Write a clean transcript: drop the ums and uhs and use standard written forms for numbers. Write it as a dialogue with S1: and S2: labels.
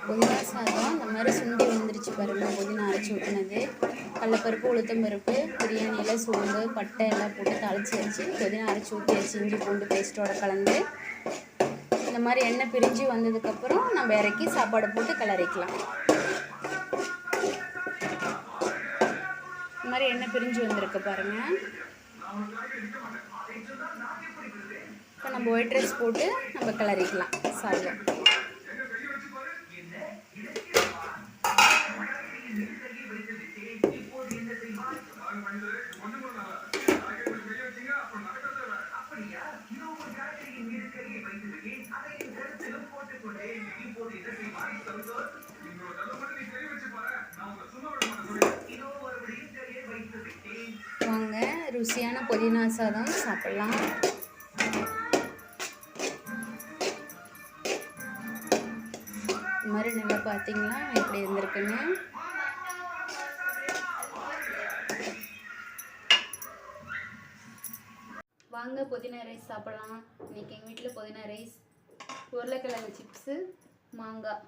S1: புதினா சாதம் இந்த மாதிரி சுண்டி வந்துருச்சு பாருங்கள். புதினா அரைச்சி ஊற்றினது, கடலப்பருப்பு, உளுத்தம் பருப்பு, பிரியாணியில் சோம்பு, பட்டை எல்லாம் போட்டு தாளித்து வச்சு புதினா அரைச்சி ஊற்றி வச்சு இஞ்சி பூண்டு பேஸ்ட்டோட கலந்து இந்த மாதிரி எண்ணெய் பிரிஞ்சு வந்ததுக்கப்புறம் நம்ம இறக்கி சாப்பாடு போட்டு கிளறிக்கலாம். இந்த மாதிரி எண்ணெய் பிரிஞ்சு வந்திருக்கு பாருங்கள். இப்போ நம்ம ஒயிட் ரைஸ் போட்டு நம்ம கிளறிக்கலாம் சாதம். வாங்க ருசியான புதினா சாதம் சாப்பிடலாம். இந்த மாதிரி நல்லா பார்த்தீங்களா எப்படி இருந்திருக்குன்னு. வாங்க புதினா ரைஸ் சாப்பிடலாம். இன்றைக்கி எங்கள் வீட்டில் புதினா ரைஸ், உருளைக்கிழங்கு சிப்ஸு, மாங்காய்.